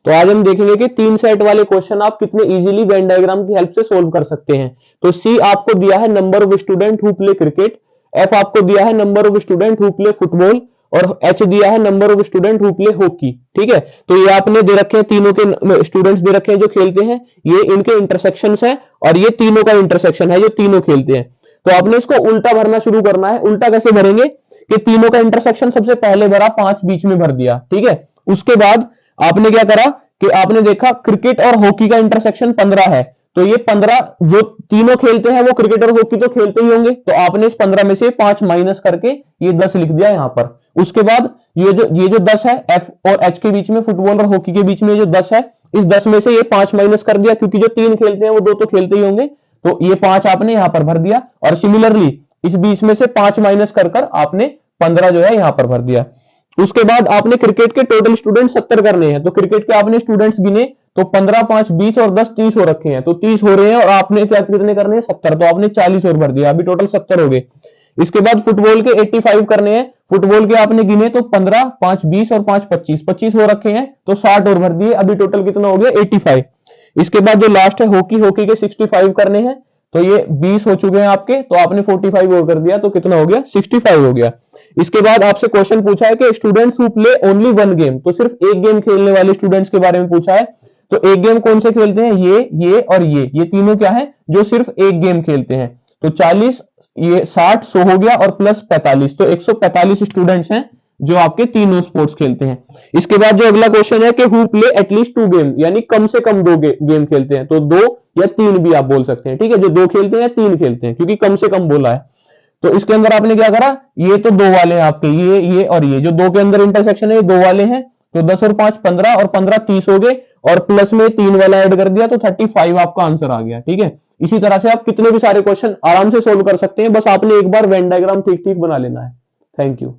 तो आज हम देखेंगे कि 3 सेट वाले क्वेश्चन आप कितने इजीली वेन डायग्राम की हेल्प से सोल्व कर सकते हैं। तो सी आपको दिया है number of student who play cricket, F आपको दिया है number of student who play football, और एच दिया है number of student who play hockey. ठीक है, तो ये आपने दे रखे हैं, तीनों के स्टूडेंट्स दे रखे हैं जो खेलते हैं, ये इनके इंटरसेक्शंस है और ये तीनों का इंटरसेक्शन है जो तीनों खेलते हैं। तो आपने इसको उल्टा भरना शुरू करना है। उल्टा कैसे भरेंगे कि तीनों का इंटरसेक्शन सबसे पहले भरा, 5 बीच में भर दिया। ठीक है, उसके बाद आपने क्या करा कि आपने देखा क्रिकेट और हॉकी का इंटरसेक्शन 15 है, तो ये 15 जो तीनों खेलते हैं वो क्रिकेट और हॉकी तो खेलते ही होंगे, तो आपने इस 15 में से 5 माइनस करके ये 10 लिख दिया यहां पर। उसके बाद ये जो 10 है एफ और एच के बीच में, फुटबॉल और हॉकी के बीच में जो 10 है, इस 10 में से ये 5 माइनस कर दिया, क्योंकि जो 3 खेलते हैं वो 2 तो खेलते ही होंगे, तो ये 5 आपने यहां पर भर दिया। और सिमिलरली इस 20 में से 5 माइनस कर आपने 15 जो है यहां पर भर दिया। उसके बाद आपने क्रिकेट के टोटल स्टूडेंट 70 करने हैं, तो क्रिकेट के आपने स्टूडेंट्स गिने तो 15 5 20 और 10 30 हो रखे हैं, तो 30 हो रहे हैं और आपने क्या कितने करने हैं 70, तो आपने 40 और भर दिया, अभी टोटल 70 हो गए। इसके बाद फुटबॉल के 85 करने हैं, फुटबॉल के आपने गिने तो 15 5 20 और 5 25 25 हो रखे हैं, तो 60 और भर दिए, अभी टोटल कितना हो गया 85। इसके बाद जो लास्ट है हॉकी के 65 करने हैं, तो ये 20 हो चुके हैं आपके, तो आपने 45 और कर दिया, तो कितना हो गया 65 हो गया। इसके बाद आपसे क्वेश्चन पूछा है कि students who play only one game, तो सिर्फ एक गेम खेलने वाले स्टूडेंट्स के बारे में पूछा है। तो एक गेम कौन से खेलते हैं, ये और ये तीनों क्या है जो सिर्फ एक गेम खेलते हैं। तो 40 ये 60 100 हो गया और प्लस 45, तो 145 स्टूडेंट्स हैं जो आपके तीनों स्पोर्ट्स खेलते हैं। इसके बाद जो अगला क्वेश्चन है कि हु प्ले एटलीस्ट 2 गेम, यानी कम से कम 2 गेम खेलते हैं, तो 2 या 3 भी आप बोल सकते हैं। ठीक है, जो 2 खेलते हैं या 3 खेलते हैं, क्योंकि कम से कम बोला है। तो इसके अंदर आपने क्या करा, ये तो 2 वाले हैं आपके, ये और ये जो 2 के अंदर इंटरसेक्शन है ये 2 वाले हैं, तो 10 और 5 15 और 15 30 हो गए, और प्लस में 3 वाला ऐड कर दिया, तो 35 आपका आंसर आ गया। ठीक है, इसी तरह से आप कितने भी सारे क्वेश्चन आराम से सोल्व कर सकते हैं, बस आपने एक बार वेन डायग्राम ठीक ठीक बना लेना है। Thank you.